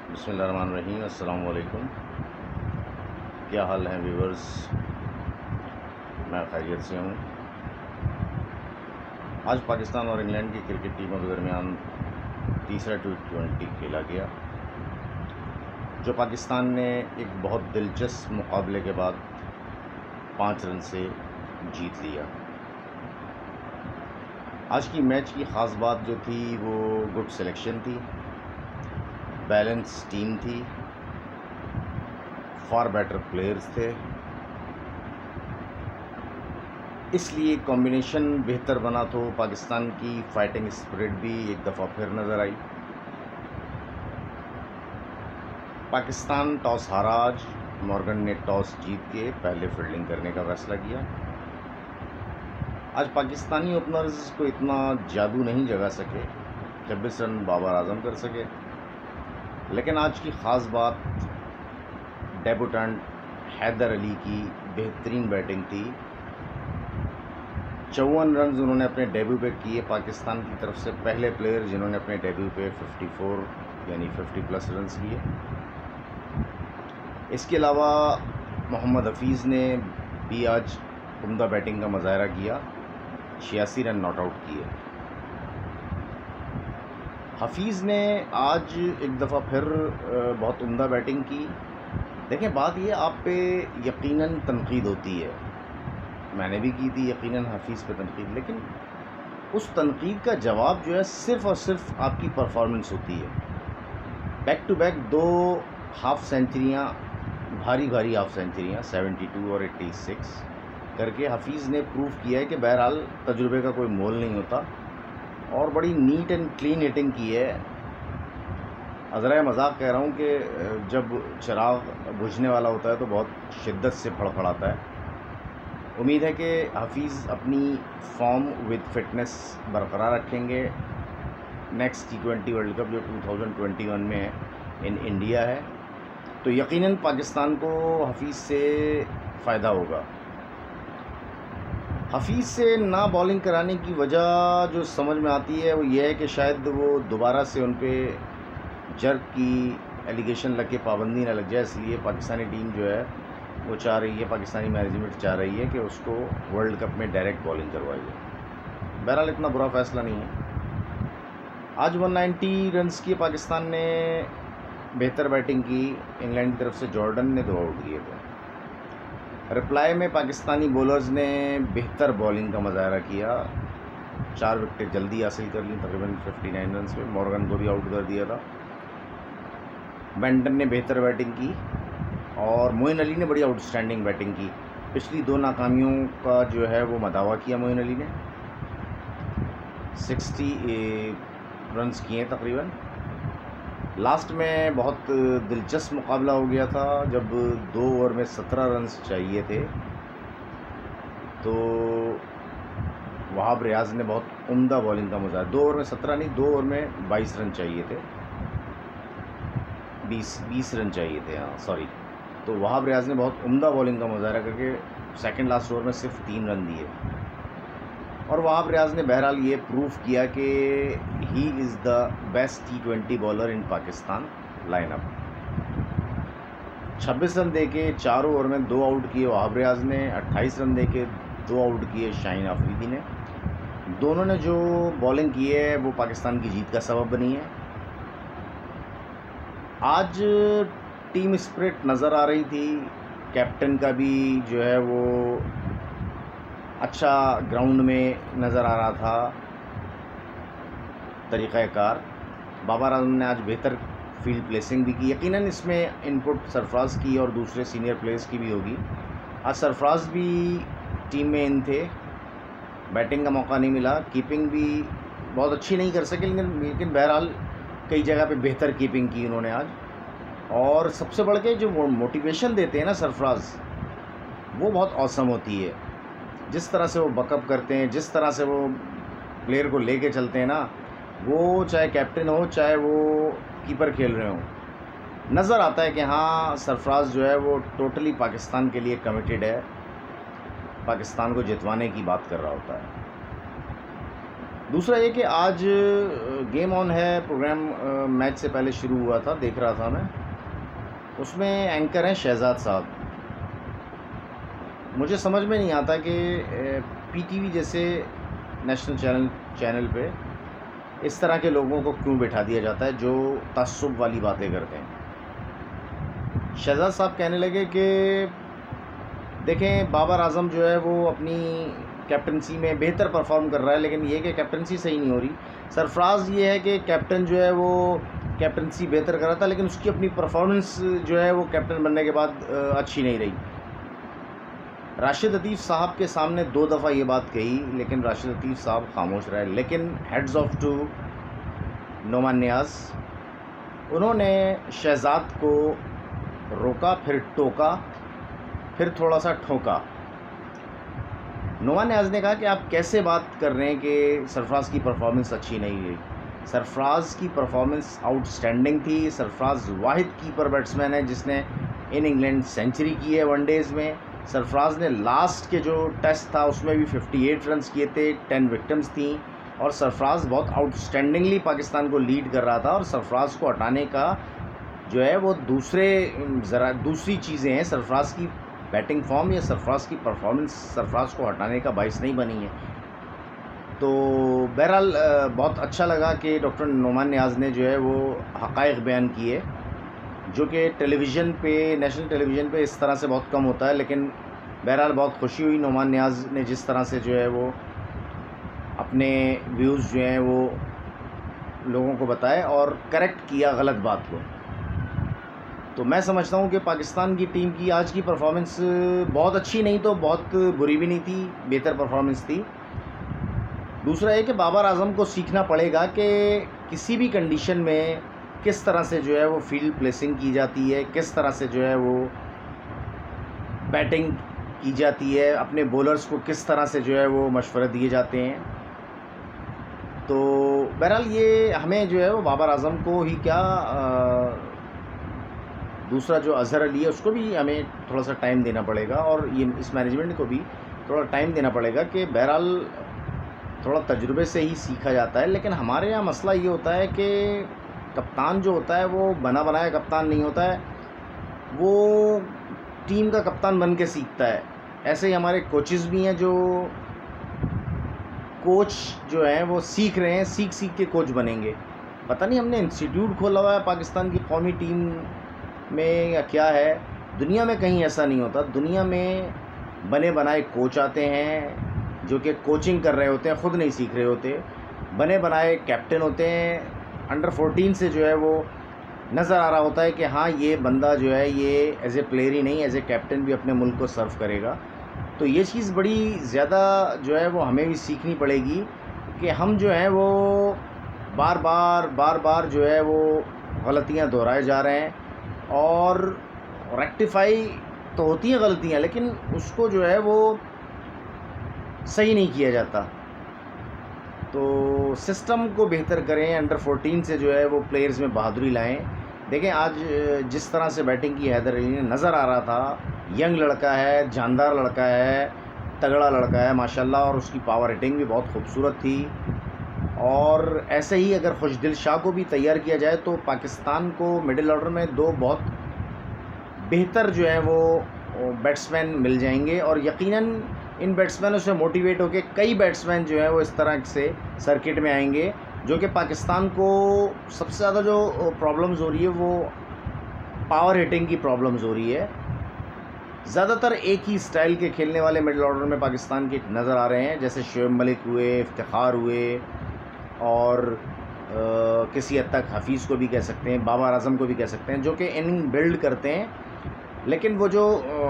बिस्मिल्लाहिर्रहमानिर्रहीम। अस्सलाम वालेकुम। क्या हाल हैं व्यूवर्स? मैं खैरियत से हूँ। आज पाकिस्तान और इंग्लैंड की क्रिकेट टीमों के दरमियान तीसरा T20 खेला गया, जो पाकिस्तान ने एक बहुत दिलचस्प मुकाबले के बाद 5 रन से जीत लिया। आज की मैच की ख़ास बात जो थी वो गुड सिलेक्शन थी, बैलेंस टीम थी, फार बेटर प्लेयर्स थे, इसलिए कॉम्बिनेशन बेहतर बना तो पाकिस्तान की फाइटिंग स्पिरिट भी एक दफ़ा फिर नज़र आई। पाकिस्तान टॉस हारा आज। मॉर्गन ने टॉस जीत के पहले फील्डिंग करने का फैसला किया। आज पाकिस्तानी ओपनर्स को इतना जादू नहीं जगा सके, 26 रन बाबर आजम कर सके, लेकिन आज की ख़ास बात डेब्यूटेंट हैदर अली की बेहतरीन बैटिंग थी। 54 रन उन्होंने अपने डेब्यू पे किए। पाकिस्तान की तरफ से पहले प्लेयर जिन्होंने अपने डेब्यू पे 54 यानी 50+ रन किए। इसके अलावा मोहम्मद हफीज़ ने भी आज उम्दा बैटिंग का मुजाहरा किया, 86 रन नॉट आउट किए। हफीज़ ने आज एक दफ़ा फिर बहुत उम्दा बैटिंग की। देखें, बात ये आप पे यकीनन तनकीद होती है, मैंने भी की थी यकीनन हफीज़ पे तनकीद, लेकिन उस तनकीद का जवाब जो है सिर्फ़ और सिर्फ आपकी परफॉर्मेंस होती है। बैक टू बैक 2 हाफ़ सेंचुरियाँ, भारी भारी हाफ़ सेंचुरियाँ 72 और 86 करके हफीज़ ने प्रूव किया है कि बहरहाल तजुर्बे का कोई मोल नहीं होता, और बड़ी नीट एंड क्लीन हिटिंग की है। अज़रा मज़ाक कह रहा हूँ कि जब चिराग बुझने वाला होता है तो बहुत शिद्दत से फड़फड़ाता है। उम्मीद है कि हफीज़ अपनी फॉर्म विद फिटनेस बरकरार रखेंगे। नेक्स्ट T20 वर्ल्ड कप जो 2021 में है, इन इंडिया है, तो यकीनन पाकिस्तान को हफीज़ से फ़ायदा होगा। हफीज़ से ना बॉलिंग कराने की वजह जो समझ में आती है वो ये है कि शायद वो दोबारा से उन पे जर्क की एलिगेशन लग के पाबंदी ना लग जाए, इसलिए पाकिस्तानी टीम जो है वो चाह रही है, पाकिस्तानी मैनेजमेंट चाह रही है कि उसको वर्ल्ड कप में डायरेक्ट बॉलिंग करवाई जाए। बहरहाल इतना बुरा फ़ैसला नहीं है। आज 190 रन्स की पाकिस्तान ने बेहतर बैटिंग की। इंग्लैंड की तरफ से जॉर्डन ने 2 आउट किए थे। रिप्लाई में पाकिस्तानी बॉलर्स ने बेहतर बॉलिंग का मुजाहरा किया, 4 विकेट जल्दी हासिल कर ली, तकरीबन 59 रन पे। मॉर्गन को भी आउट कर दिया था। बेंटन ने बेहतर बैटिंग की और मोइन अली ने बड़ी आउटस्टैंडिंग बैटिंग की। पिछली 2 नाकामियों का जो है वो मदावा किया मोइन अली ने, 60 रन्स किए तकरीबन। लास्ट में बहुत दिलचस्प मुकाबला हो गया था जब 2 ओवर में 17 रन्स चाहिए थे, तो वहाब रियाज ने बहुत उम्दा बॉलिंग का मुजाहरा, 2 ओवर में 17 नहीं, 2 ओवर में 22 रन चाहिए थे, 20 रन चाहिए थे, हाँ सॉरी। तो वहाब रियाज ने बहुत उम्दा बॉलिंग का मुजाहरा करके सेकंड लास्ट ओवर में सिर्फ 3 रन दिए, और वहाब रियाज ने बहरहाल ये प्रूव किया कि he is the best T20 bowler in Pakistan lineup. 26 run देके 4 ओवर में 2 आउट किए वहाब रियाज ने, 28 रन देके 2 आउट किए शाहीन आफरीदी ने। दोनों ने जो बॉलिंग की है वो पाकिस्तान की जीत का सबब बनी है। आज टीम स्पिरिट नज़र आ रही थी, कैप्टन का भी जो है वो अच्छा ग्राउंड में नज़र आ रहा था तरीक़ाकार। बाबर आजम ने आज बेहतर फील्ड प्लेसिंग भी की। यकीनन इसमें इनपुट सरफराज की और दूसरे सीनियर प्लेयर्स की भी होगी। आज सरफराज भी टीम में इन थे, बैटिंग का मौका नहीं मिला, कीपिंग भी बहुत अच्छी नहीं कर सके, लेकिन बहरहाल कई जगह पे बेहतर कीपिंग की उन्होंने आज। और सबसे बढ़ के जो मोटिवेशन देते हैं ना सरफराज, वो बहुत औसम होती है। जिस तरह से वो बकअप करते हैं, जिस तरह से वो प्लेयर को लेके चलते हैं ना, वो चाहे कैप्टन हो चाहे वो कीपर खेल रहे हों, नज़र आता है कि हाँ सरफराज जो है वो टोटली पाकिस्तान के लिए कमिटेड है, पाकिस्तान को जितवाने की बात कर रहा होता है। दूसरा ये कि आज गेम ऑन है प्रोग्राम मैच से पहले शुरू हुआ था, देख रहा था मैं। उसमें एंकर हैं शहजाद साहब। मुझे समझ में नहीं आता कि पीटीवी जैसे नेशनल चैनल पे इस तरह के लोगों को क्यों बिठा दिया जाता है जो तअस्सुब वाली बातें करते हैं। शहजाद साहब कहने लगे कि देखें, बाबर आज़म जो है वो अपनी कैप्टनसी में बेहतर परफॉर्म कर रहा है, लेकिन ये कि कैप्टनसी सही नहीं हो रही। सरफराज ये है कि कैप्टन जो है वो कैप्टनसी बेहतर कर रहा था, लेकिन उसकी अपनी परफॉर्मेंस जो है वो कैप्टन बनने के बाद अच्छी नहीं रही। राशिद लतीफ़ साहब के सामने 2 दफ़ा ये बात कही, लेकिन राशिद लतीफ़ साहब खामोश रहे। लेकिन हेड्स ऑफ टू नोमान नियाज़, उन्होंने शहजाद को रोका, फिर टोका, फिर थोड़ा सा ठोका। नोमान नियाज़ ने कहा कि आप कैसे बात कर रहे हैं कि सरफराज की परफॉर्मेंस अच्छी नहीं रही। सरफराज की परफॉर्मेंस आउटस्टैंडिंग थी। सरफराज वाहिद कीपर बैट्समैन है जिसने इन इंग्लैंड सेंचुरी की है वनडेज़ में। सरफराज ने लास्ट के जो टेस्ट था उसमें भी 58 रन्स किए थे, 10 विक्टम्स थी, और सरफराज बहुत आउटस्टैंडिंगली पाकिस्तान को लीड कर रहा था। और सरफराज को हटाने का जो है वो दूसरी चीज़ें हैं। सरफराज की बैटिंग फॉर्म या सरफराज की परफॉर्मेंस सरफराज को हटाने का बाइस नहीं बनी है। तो बहरहाल बहुत अच्छा लगा कि डॉक्टर नोमान नियाज़ ने जो है वो हक़ाइक़ बयान किए, जो कि टेलीविज़न पे, नेशनल टेलीविज़न पे इस तरह से बहुत कम होता है। लेकिन बहरहाल बहुत खुशी हुई नोमान नियाज़ ने जिस तरह से जो है वो अपने व्यूज़ जो हैं वो लोगों को बताए और करेक्ट किया गलत बात को। तो मैं समझता हूँ कि पाकिस्तान की टीम की आज की परफॉर्मेंस बहुत अच्छी नहीं तो बहुत बुरी भी नहीं थी, बेहतर परफॉर्मेंस थी। दूसरा है कि बाबर आज़म को सीखना पड़ेगा कि किसी भी कंडीशन में किस तरह से जो है वो फील्ड प्लेसिंग की जाती है, किस तरह से जो है वो बैटिंग की जाती है, अपने बॉलर्स को किस तरह से जो है वो मशवरे दिए जाते हैं। तो बहरहाल ये हमें जो है वो बाबर आज़म को ही क्या, दूसरा जो अज़हर अली है उसको भी हमें थोड़ा सा टाइम देना पड़ेगा, और ये इस मैनेजमेंट को भी थोड़ा टाइम देना पड़ेगा कि बहरहाल थोड़ा तजुर्बे से ही सीखा जाता है। लेकिन हमारे यहाँ मसला ये होता है कि कप्तान जो होता है वो बना बनाया कप्तान नहीं होता है, वो टीम का कप्तान बन के सीखता है। ऐसे ही हमारे कोचेस भी हैं जो कोच जो हैं वो सीख रहे हैं, सीख सीख के कोच बनेंगे। पता नहीं हमने इंस्टीट्यूट खोला हुआ है पाकिस्तान की कौमी टीम में या क्या है। दुनिया में कहीं ऐसा नहीं होता। दुनिया में बने बनाए कोच आते हैं जो कि कोचिंग कर रहे होते हैं, ख़ुद नहीं सीख रहे होते। बने बनाए कैप्टन होते हैं, अंडर 14 से जो है वो नज़र आ रहा होता है कि हाँ ये बंदा जो है ये एज ए प्लेयर ही नहीं, एज ए कैप्टन भी अपने मुल्क को सर्व करेगा। तो ये चीज़ बड़ी ज़्यादा जो है वो हमें भी सीखनी पड़ेगी कि हम जो है वो बार बार जो है वो गलतियाँ दोहराए जा रहे हैं, और रेक्टिफाई तो होती हैं गलतियाँ, लेकिन उसको जो है वो सही नहीं किया जाता। तो सिस्टम को बेहतर करें, अंडर 14 से जो है वो प्लेयर्स में बहादुरी लाएं। देखें आज जिस तरह से बैटिंग की हैदर अली ने, नज़र आ रहा था यंग लड़का है, जानदार लड़का है, तगड़ा लड़का है माशाल्लाह, और उसकी पावर हिटिंग भी बहुत खूबसूरत थी। और ऐसे ही अगर खुशदिल शाह को भी तैयार किया जाए तो पाकिस्तान को मिडिल ऑर्डर में 2 बहुत बेहतर जो है वो बैट्समैन मिल जाएंगे, और यकीनन इन बैट्समैनों से मोटिवेट होकर कई बैट्समैन जो है वो इस तरह से सर्किट में आएंगे, जो कि पाकिस्तान को सबसे ज़्यादा जो प्रॉब्लम्स हो रही है वो पावर हिटिंग की प्रॉब्लम्स हो रही है। ज़्यादातर एक ही स्टाइल के खेलने वाले मिडिल ऑर्डर में पाकिस्तान के नज़र आ रहे हैं, जैसे शोएब मलिक हुए, इफ्तिखार हुए, और किसी हद तक हफीज़ को भी कह सकते हैं, बाबर आज़म को भी कह सकते हैं, जो कि इनिंग बिल्ड करते हैं। लेकिन वो जो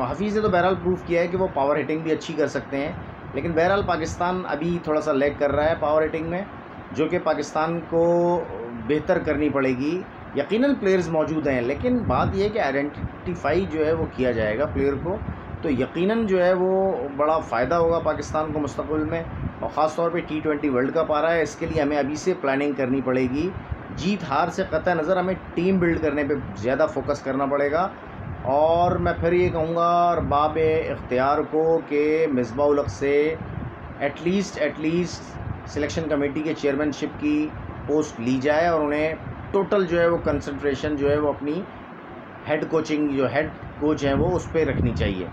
हफीज़ ने तो बहरहाल प्रूव किया है कि वो पावर हिटिंग भी अच्छी कर सकते हैं। लेकिन बहरहाल पाकिस्तान अभी थोड़ा सा लैग कर रहा है पावर हिटिंग में, जो कि पाकिस्तान को बेहतर करनी पड़ेगी। यकीनन प्लेयर्स मौजूद हैं, लेकिन बात यह है कि आइडेंटिफाई जो है वो किया जाएगा प्लेयर को, तो यकीनन जो है वो बड़ा फ़ायदा होगा पाकिस्तान को मुस्तक़बिल में। और ख़ास तौर पे T20 वर्ल्ड कप आ रहा है, इसके लिए हमें अभी से प्लानिंग करनी पड़ेगी। जीत हार से क़तई नज़र हमें टीम बिल्ड करने पे ज़्यादा फोकस करना पड़ेगा। और मैं फिर ये कहूँगा अरबाब इख्तियार को कि मिसबाह उल हक़ से एटलीस्ट सिलेक्शन कमेटी के चेयरमैनशिप की पोस्ट ली जाए और उन्हें टोटल जो है वो कंसंट्रेशन जो है वो अपनी हेड कोचिंग जो हेड कोच हैं वो उस पर रखनी चाहिए।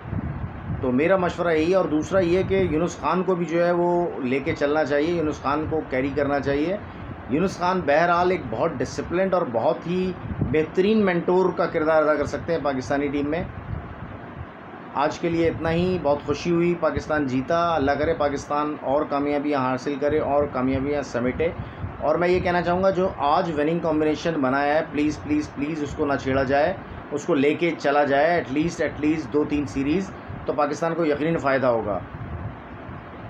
तो मेरा मशवरा यही है। और दूसरा ये कि यूनुस खान को भी जो है वो लेके चलना चाहिए, यूनुस खान को कैरी करना चाहिए। यूनुस खान बहरहाल एक बहुत डिसिप्लिन्ड और बहुत ही बेहतरीन मेंटोर का किरदार अदा कर सकते हैं पाकिस्तानी टीम में। आज के लिए इतना ही। बहुत खुशी हुई, पाकिस्तान जीता। अल्लाह करे पाकिस्तान और कामयाबियाँ हासिल करे और कामयाबियाँ समेटे। और मैं ये कहना चाहूँगा जो आज विनिंग कॉम्बिनेशन बनाया है प्लीज़ प्लीज़ प्लीज़ उसको ना छेड़ा जाए, उसको लेके चला जाए एटलीस्ट 2-3 सीरीज़, तो पाकिस्तान को यकीनन फ़ायदा होगा।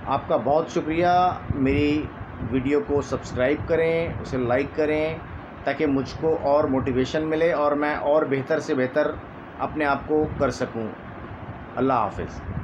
आपका बहुत शुक्रिया। मेरी वीडियो को सब्सक्राइब करें, उसे लाइक करें ताकि मुझको और मोटिवेशन मिले और मैं और बेहतर से बेहतर अपने आप को कर सकूं। अल्लाह हाफ़िज़।